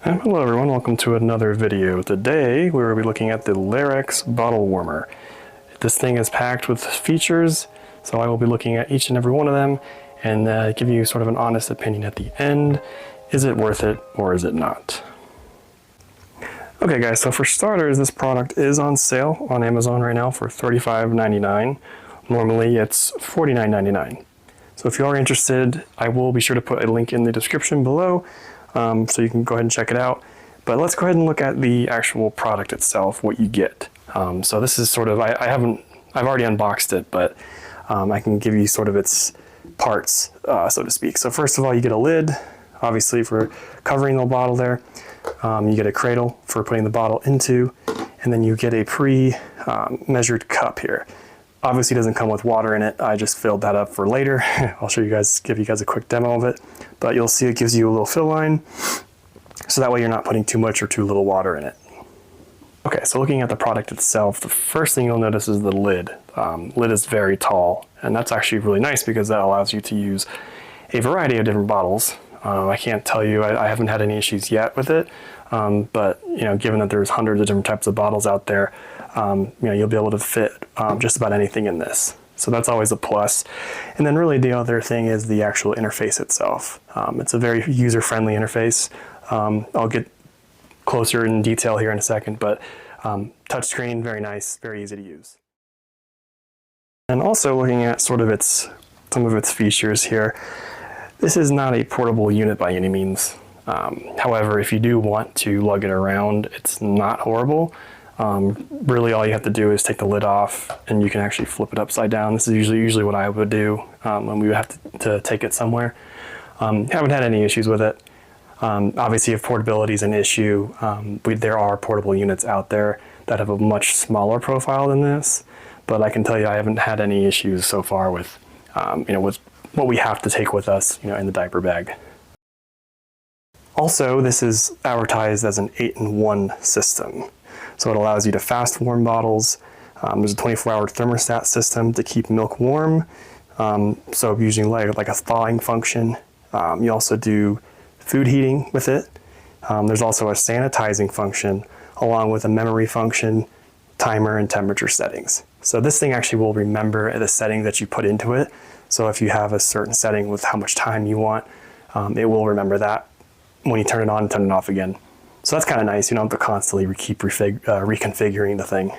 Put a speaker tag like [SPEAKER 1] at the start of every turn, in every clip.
[SPEAKER 1] Hello everyone, welcome to another video. Today we will be looking at the Larex bottle warmer. This thing is packed with features, so I will be looking at each and every one of them and give you sort of an honest opinion at the end. Is it worth it or is it not? Okay guys, so for starters, this product is on sale on Amazon right now for $35.99. Normally it's $49.99. So if you are interested, I will be sure to put a link in the description below. So you can go ahead and check it out. But let's go ahead and look at the actual product itself, what you get. So this is sort of, I've already unboxed it, but I can give you sort of its parts, so to speak. So first of all, you get a lid, obviously for covering the bottle there. You get a cradle for putting the bottle into, and then you get a pre-measured cup here. Obviously it doesn't come with water in it. I just filled that up for later. I'll show you guys, give you guys a quick demo of it. But you'll see it gives you a little fill line, so that way you're not putting too much or too little water in it. Okay, so looking at the product itself, the first thing you'll notice is the lid. Lid is very tall, and that's actually really nice because that allows you to use a variety of different bottles. I can't tell you, I haven't had any issues yet with it, but you know, given that there's hundreds of different types of bottles out there, you know, you'll be able to fit just about anything in this. So that's always a plus. And then really the other thing is the actual interface itself. It's a very user-friendly interface. I'll get closer in detail here in a second, but touchscreen, very nice, very easy to use. And also looking at sort of some of its features here, this is not a portable unit by any means. However, if you do want to lug it around, it's not horrible. Really all you have to do is take the lid off and you can actually flip it upside down. This is usually what I would do when we would have to take it somewhere. Haven't had any issues with it. Obviously if portability is an issue, there are portable units out there that have a much smaller profile than this, but I can tell you I haven't had any issues so far with, you know, with what we have to take with us, you know, in the diaper bag. Also, this is advertised as an 8-in-1 system. So it allows you to fast warm bottles. There's a 24-hour thermostat system to keep milk warm. So using like a thawing function. You also do food heating with it. There's also a sanitizing function along with a memory function, timer, and temperature settings. So this thing actually will remember the setting that you put into it. So if you have a certain setting with how much time you want, it will remember that when you turn it on and turn it off again. So that's kind of nice. You don't have to constantly keep reconfiguring the thing.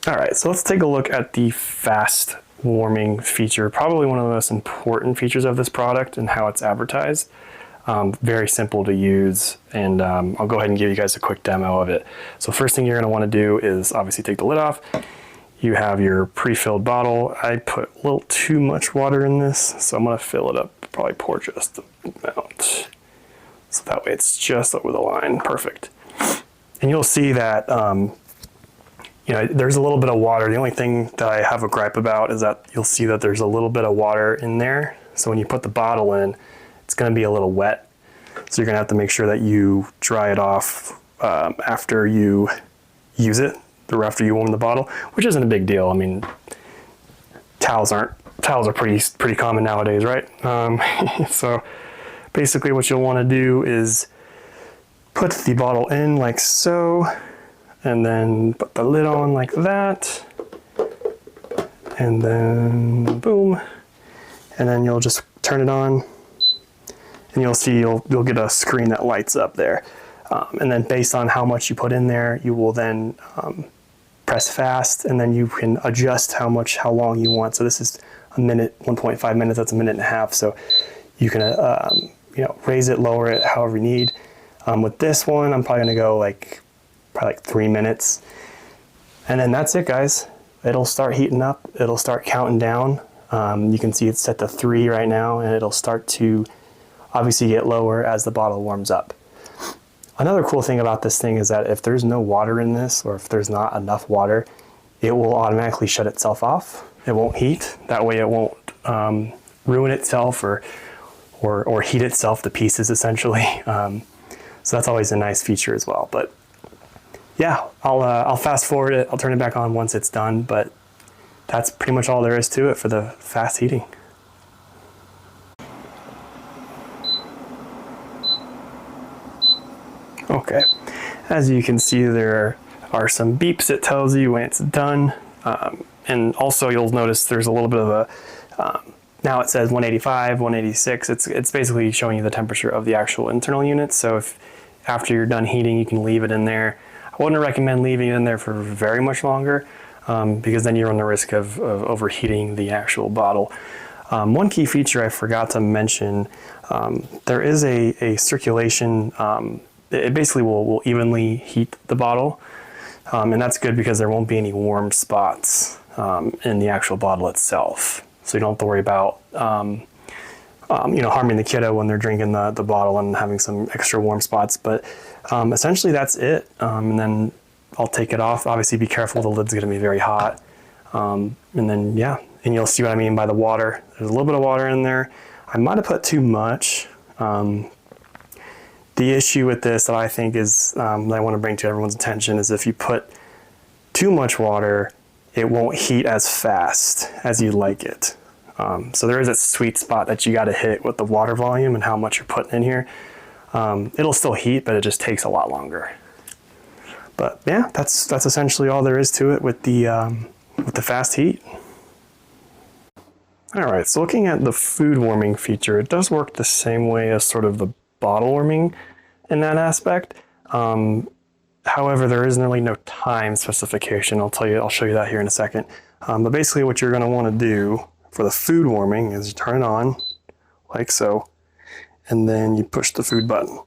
[SPEAKER 1] All right, so let's take a look at the fast warming feature. Probably one of the most important features of this product and how it's advertised. Very simple to use, and I'll go ahead and give you guys a quick demo of it. So first thing you're going to want to do is obviously take the lid off. You have your pre-filled bottle. I put a little too much water in this, so I'm going to fill it up. Probably pour just the amount. So that way it's just over the line, perfect. And you'll see that, you know, there's a little bit of water. The only thing that I have a gripe about is that you'll see that there's a little bit of water in there. So when you put the bottle in, it's gonna be a little wet. So you're gonna have to make sure that you dry it off after you use it, or after you warm the bottle, which isn't a big deal. I mean, towels are pretty common nowadays, right? So basically what you'll want to do is put the bottle in like so, and then put the lid on like that, and then boom, and then you'll just turn it on, and you'll see you'll get a screen that lights up there, and then based on how much you put in there, you will then press fast, and then you can adjust how long you want. So this is a minute, 1.5 minutes, that's a minute and a half, so you can you know, raise it, lower it, however you need. With this one, I'm probably gonna go probably like 3 minutes. And then that's it, guys. It'll start heating up, it'll start counting down. You can see it's set to 3 right now, and it'll start to obviously get lower as the bottle warms up. Another cool thing about this thing is that if there's no water in this, or if there's not enough water, it will automatically shut itself off. It won't heat. That way it won't ruin itself or heat itself to pieces, essentially. So that's always a nice feature as well. But yeah, I'll fast forward it. I'll turn it back on once it's done. But that's pretty much all there is to it for the fast heating. Okay, as you can see, there are some beeps that tells you when it's done. And also you'll notice there's a little bit of a, now it says 185, 186. It's basically showing you the temperature of the actual internal unit. So if after you're done heating, you can leave it in there. I wouldn't recommend leaving it in there for very much longer because then you run the risk of overheating the actual bottle. One key feature I forgot to mention, there is a circulation, it basically will evenly heat the bottle. And that's good because there won't be any warm spots in the actual bottle itself. So you don't have to worry about harming the kiddo when they're drinking the bottle and having some extra warm spots. But essentially that's it. And then I'll take it off. Obviously be careful, the lid's gonna be very hot. And then yeah, and you'll see what I mean by the water. There's a little bit of water in there. I might have put too much. The issue with this that I think is, that I want to bring to everyone's attention is if you put too much water, it won't heat as fast as you'd like it. So there is a sweet spot that you got to hit with the water volume and how much you're putting in here. It'll still heat, but it just takes a lot longer. But yeah, that's essentially all there is to it with the fast heat. All right, so looking at the food warming feature, it does work the same way as sort of the bottle warming in that aspect. However, there isn't really no time specification. I'll show you that here in a second. But basically what you're gonna wanna do for the food warming is you turn it on like so, and then you push the food button.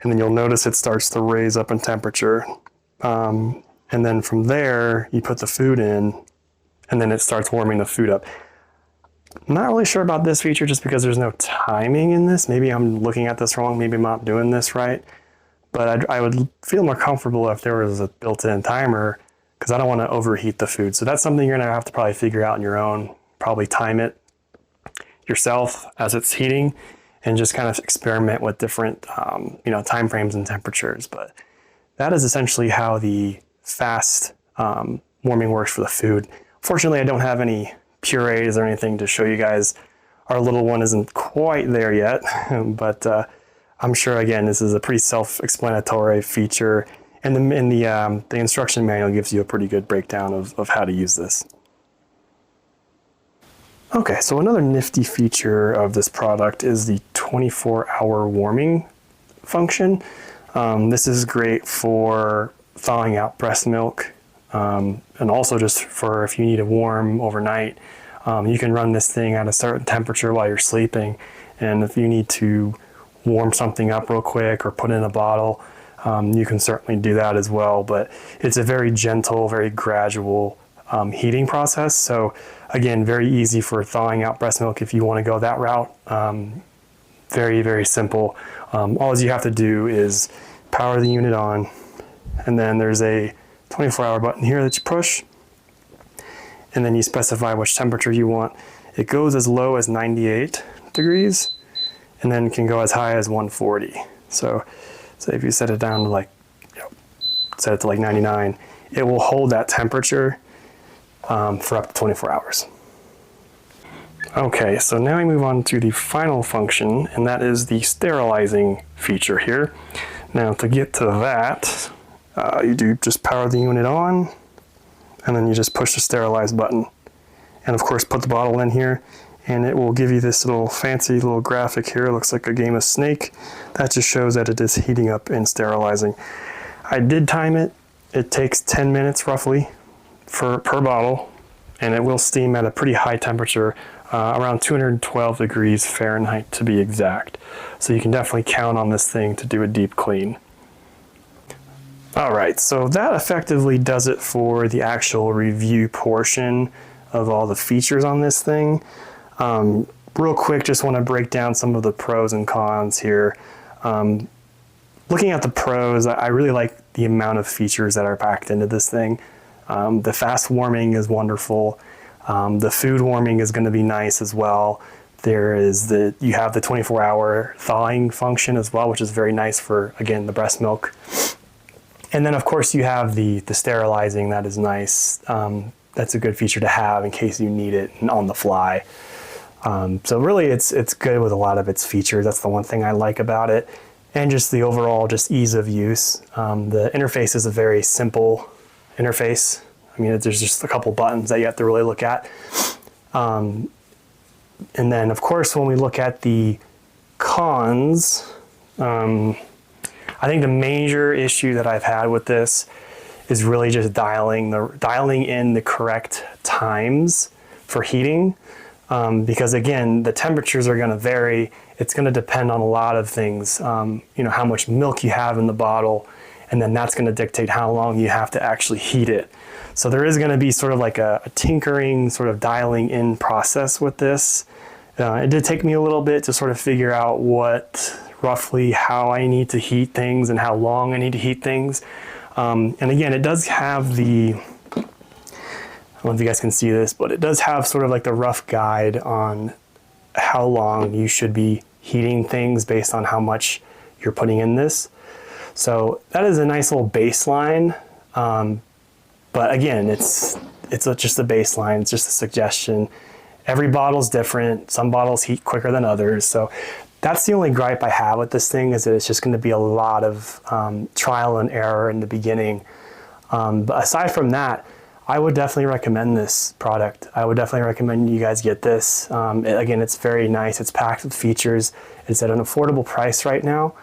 [SPEAKER 1] And then you'll notice it starts to raise up in temperature. And then from there, you put the food in, and then it starts warming the food up. I'm not really sure about this feature just because there's no timing in this. Maybe I'm looking at this wrong, maybe I'm not doing this right. But I would feel more comfortable if there was a built-in timer because I don't want to overheat the food. So that's something you're going to have to probably figure out on your own, probably time it yourself as it's heating and just kind of experiment with different time frames and temperatures. But that is essentially how the fast warming works for the food. Fortunately, I don't have any purees or anything to show you guys. Our little one isn't quite there yet, but I'm sure, again, this is a pretty self-explanatory feature, and the instruction manual gives you a pretty good breakdown of how to use this. Okay, so another nifty feature of this product is the 24-hour warming function. This is great for thawing out breast milk, and also just for if you need it warm overnight. You can run this thing at a certain temperature while you're sleeping, and if you need to warm something up real quick or put in a bottle, you can certainly do that as well. But it's a very gentle, very gradual heating process. So again, very easy for thawing out breast milk if you want to go that route. Very, very simple. All you have to do is power the unit on, and then there's a 24-hour button here that you push, and then you specify which temperature you want. It goes as low as 98 degrees, and then can go as high as 140. So if you set it down to like, set it to like 99, it will hold that temperature for up to 24 hours. Okay, so now we move on to the final function, and that is the sterilizing feature here. Now to get to that, you do just power the unit on, and then you just push the sterilize button. And of course put the bottle in here, and it will give you this little fancy little graphic here. It looks like a game of Snake. That just shows that it is heating up and sterilizing. I did time it. It takes 10 minutes roughly per bottle, and it will steam at a pretty high temperature, around 212 degrees Fahrenheit to be exact. So you can definitely count on this thing to do a deep clean. All right, so that effectively does it for the actual review portion of all the features on this thing. Real quick, just want to break down some of the pros and cons here. Looking at the pros, I really like the amount of features that are packed into this thing. The fast warming is wonderful. The food warming is going to be nice as well. You have the 24-hour thawing function as well, which is very nice for, again, the breast milk. And then of course you have the sterilizing. That is nice. That's a good feature to have in case you need it on the fly. So really it's good with a lot of its features. That's the one thing I like about it. and just the overall just ease of use. The interface is a very simple interface. I mean, there's just a couple buttons that you have to really look at. And then of course, when we look at the cons, I think the major issue that I've had with this is really just dialing in the correct times for heating. Because again, the temperatures are going to vary. It's going to depend on a lot of things. You know, how much milk you have in the bottle, and then that's going to dictate how long you have to actually heat it. So there is going to be sort of like a tinkering, sort of dialing in process with this. It did take me a little bit to sort of figure out roughly how I need to heat things and how long I need to heat things. And again, it does have I don't know if you guys can see this, but it does have sort of like the rough guide on how long you should be heating things based on how much you're putting in this. So that is a nice little baseline. But again, it's just a baseline. It's just a suggestion. Every bottle's different. Some bottles heat quicker than others. So that's the only gripe I have with this thing, is that it's just going to be a lot of trial and error in the beginning. But aside from that, I would definitely recommend this product. I would definitely recommend you guys get this. Again, it's very nice. It's packed with features. It's at an affordable price right now.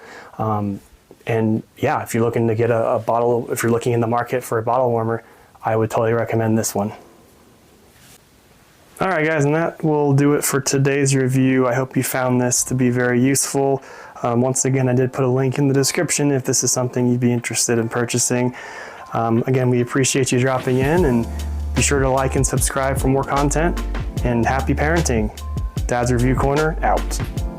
[SPEAKER 1] And yeah, if you're looking to get a bottle, if you're looking in the market for a bottle warmer, I would totally recommend this one. All right, guys, and that will do it for today's review. I hope you found this to be very useful. Once again, I did put a link in the description if this is something you'd be interested in purchasing. Again, we appreciate you dropping in, and be sure to like and subscribe for more content. And happy parenting. Dad's Review Corner out.